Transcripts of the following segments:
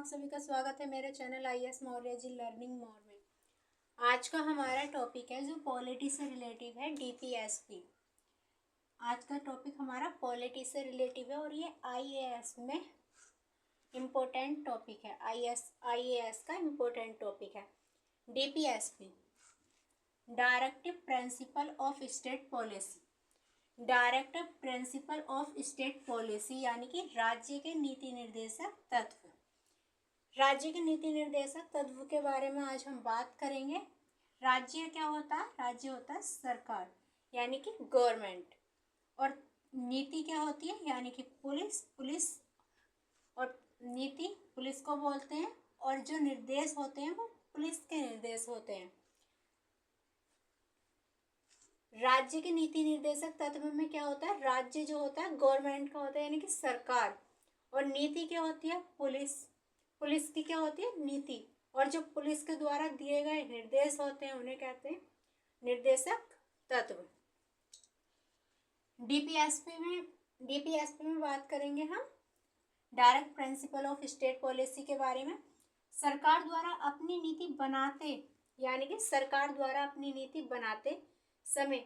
सभी का स्वागत है मेरे channel IS Maurya ji learning more में। आज का हमारा टॉपिक है जो पॉलिटी से रिलेटिव है, DPSP। आज का टॉपिक हमारा पॉलिटी से रिलेटिव है और ये IAS में इम्पोर्टेंट टॉपिक है। IAS का इम्पोर्टेंट टॉपिक है। DPSP directive principle of state policy. Directive principle of state policy यानी कि राज्य के नीति निर्देशक तत्व। राज्य के नीति निर्देशक तत्व के बारे में आज हम बात करेंगे। राज्य क्या होता है? राज्य होता है सरकार यानी कि गवर्नमेंट, और नीति क्या होती है यानी कि पुलिस और नीति पुलिस को बोलते हैं, और जो निर्देश होते हैं वो पुलिस के निर्देश होते हैं। राज्य के नीति निर्देशक तत्व में क्या होता है? राज्य जो होता है गवर्नमेंट का होता है यानी कि सरकार, और नीति क्या होती है? पुलिस की क्या होती है? नीति। और जो पुलिस के द्वारा दिए गए निर्देश होते हैं उन्हें कहते हैं निर्देशक तत्व। डीपीएसपी में बात करेंगे हम direct principle of state policy के बारे में। सरकार द्वारा अपनी नीति बनाते यानी कि सरकार द्वारा अपनी नीति बनाते समय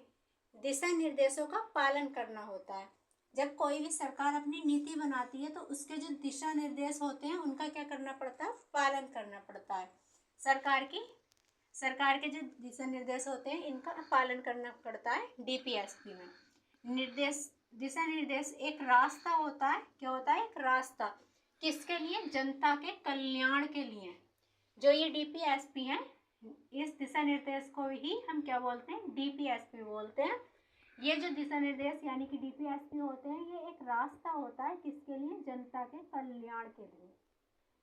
दिशा निर्देशों का पालन करना होता है। जब कोई भी सरकार अपनी नीति बनाती है तो उसके जो दिशा निर्देश होते हैं उनका क्या करना पड़ता है? पालन करना पड़ता है। सरकार के जो दिशा निर्देश होते हैं इनका पालन करना पड़ता है डीपीएसपी में। दिशा निर्देश एक रास्ता होता है। क्या होता है? एक रास्ता। किसके लिए? जनता के कल्याण के लिए। जो ये डीपीएसपी है, इस दिशा निर्देश को ही हम क्या बोलते हैं? डीपीएसपी बोलते हैं। ये जो दिशा निर्देश यानी कि डीपीएसपी होते हैं, ये एक रास्ता होता है किसके लिए? जनता के कल्याण के लिए।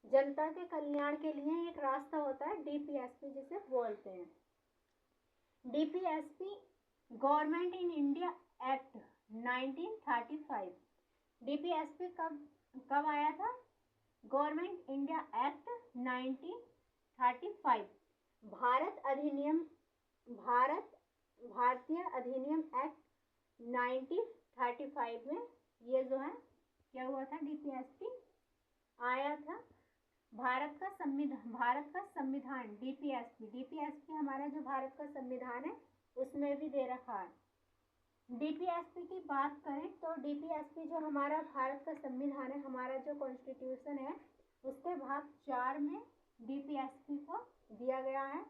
जनता के कल्याण के लिए एक रास्ता होता है डीपीएसपी जिसे बोलते हैं। DPSP government in India act 1935। DPSP कब आया था? Government India act 1935। भारतीय अधिनियम एक्ट 1935 में ये जो है क्या हुआ था? डीपीएसपी आया था। भारत का संविधान डीपीएसपी हमारा जो भारत का संविधान है उसमें भी दे रखा है। डीपीएसपी की बात करें तो डीपीएसपी जो हमारा भारत का संविधान है, हमारा जो कॉन्स्टिट्यूशन है, उसके भाग 4 में डीपीएसपी को दिया गया है।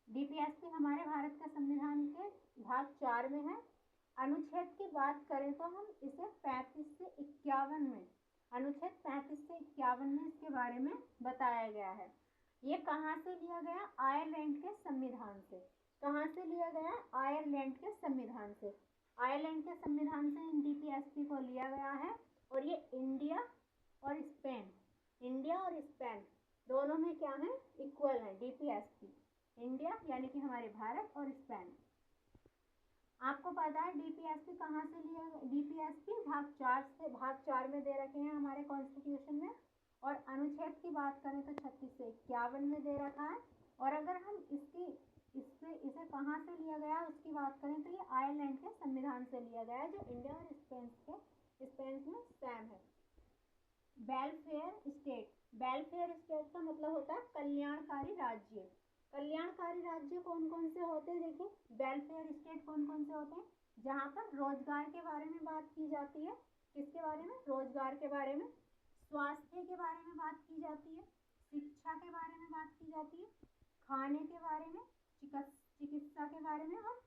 डीपीएसपी हमारे भारत का संविधान के भाग 4 में है। अनुच्छेद की बात करें तो हम इसे 35 से 51 में, अनुच्छेद 35 से 51 में इसके बारे में बताया गया है। ये कहाँ से लिया गया? आयरलैंड के संविधान से। कहाँ से लिया गया? आयरलैंड के संविधान से। आयरलैंड के संविधान से इन डीपीएसपी को लिया गया है। और ये इंडिया और स्पेन दोनों में क्या है? इक्वल है डीपीएसपी। इंडिया यानी कि हमारे भारत और स्पेन। आपको पता है डीपीएसपी कहाँ से लिया? डीपीएसपी भाग 4 में दे रखे हैं हमारे कॉन्स्टिट्यूशन में। और अनुच्छेद की बात करें तो 36 से 51 में दे रखा है। और अगर हम इसे कहाँ से लिया गया उसकी बात करें तो ये आयरलैंड के संविधान से लिया गया है, जो इंडिया और स्पेन में सेम है। वेलफेयर स्टेट का मतलब होता है कल्याणकारी राज्य। कल्याणकारी राज्य कौन कौन से होते हैं? देखिए, वेलफेयर स्टेट कौन कौन से होते हैं? जहाँ पर रोजगार के बारे में बात की जाती है। किसके बारे में? रोजगार के बारे में। स्वास्थ्य के बारे में बात की जाती है। शिक्षा के बारे में बात की जाती है। खाने के बारे में, चिकित्सा के बारे में, और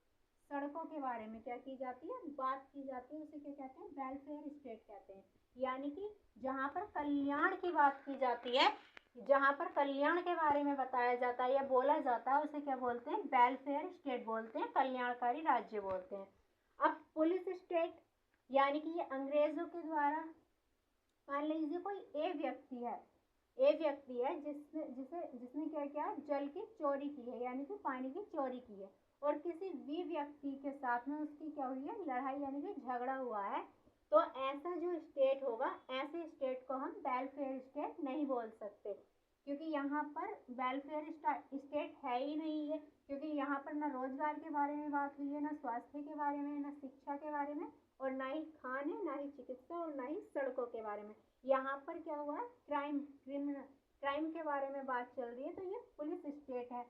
सड़कों के बारे में क्या की जाती है? बात की जाती है। उसे क्या कहते हैं? वेलफेयर स्टेट कहते हैं। यानी कि जहाँ पर कल्याण की बात की जाती है, जहाँ पर कल्याण के बारे में बताया जाता है या बोला जाता है, उसे क्या बोलते हैं? वेलफेयर स्टेट बोलते हैं, कल्याणकारी राज्य बोलते हैं। अब पुलिस स्टेट यानी कि ये अंग्रेजों के द्वारा, मान लीजिए कोई एक व्यक्ति है जिसने क्या किया? जल की चोरी की है यानी कि पानी की चोरी की है, और किसी भी व्यक्ति के साथ में उसकी क्या हुई है? लड़ाई यानी कि झगड़ा हुआ है। तो ऐसा जो स्टेट होगा, ऐसे स्टेट को हम वेलफेयर स्टेट नहीं बोल सकते, क्योंकि यहाँ पर वेलफेयर स्टेट है ही नहीं है। क्योंकि यहाँ पर ना रोजगार के बारे में बात हुई है, ना स्वास्थ्य के बारे में, ना शिक्षा के बारे में, और ना ही खाने, ना ही चिकित्सा, और ना ही सड़कों के बारे में। यहाँ पर क्या हुआ है? बारे में बात चल रही है, तो ये पुलिस स्टेट है।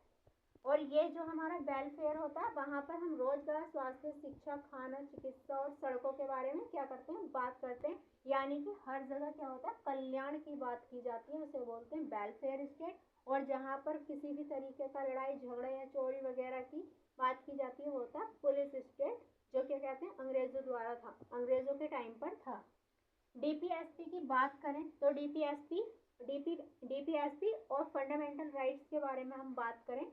और ये जो हमारा वेलफेयर होता है, वहाँ पर हम रोजगार, स्वास्थ्य, शिक्षा, खाना, चिकित्सा और सड़कों के बारे में क्या करते हैं, बात करते हैं। यानी कि हर जगह क्या होता है, कल्याण की बात की जाती है, उसे बोलते हैं वेलफेयर स्टेट। और जहाँ पर किसी भी तरीके का लड़ाई झगड़ा या चोरी वगैरह की बात की जाती है, वो होता है पुलिस स्टेट, जो क्या कहते हैं, अंग्रेजों द्वारा था, अंग्रेजों के टाइम पर था। डीपीएसपी की बात करें तो डीपीएसपी और फंडामेंटल राइट्स के बारे में हम बात करें।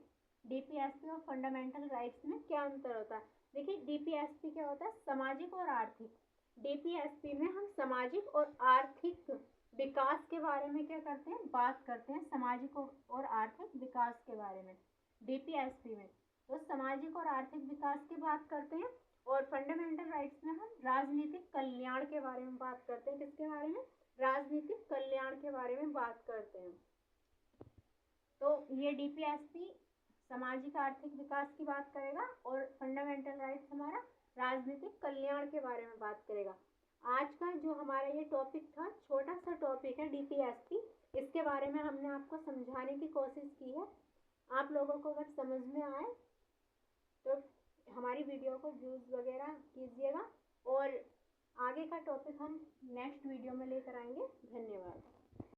डीपीएसपी और फंडामेंटल राइट्स में क्या अंतर होता है? देखिए, डीपीएसपी क्या होता है, सामाजिक और आर्थिक। डीपीएसपी में हम सामाजिक और आर्थिक विकास के बारे में क्या करते हैं, बात करते हैं, सामाजिक और आर्थिक विकास के बारे में। डीपीएसपी में तो सामाजिक और आर्थिक विकास की बात करते हैं। और फंडामेंटल राइट्स में हम राजनीतिक कल्याण के बारे में बात करते हैं। किसके बारे में? राजनीतिक कल्याण के बारे में बात करते हैं। तो ये डीपीएसपी सामाजिक आर्थिक विकास की बात करेगा और फंडामेंटल राइट्स हमारा राजनीतिक कल्याण के बारे में बात करेगा। आज का जो हमारा ये टॉपिक था, छोटा सा टॉपिक है डीपीएसपी, इसके बारे में हमने आपको समझाने की कोशिश की है। आप लोगों को अगर समझ में आए तो हमारी वीडियो को व्यूज़ वगैरह कीजिएगा, और आगे का टॉपिक हम नेक्स्ट वीडियो में लेकर आएंगे। धन्यवाद।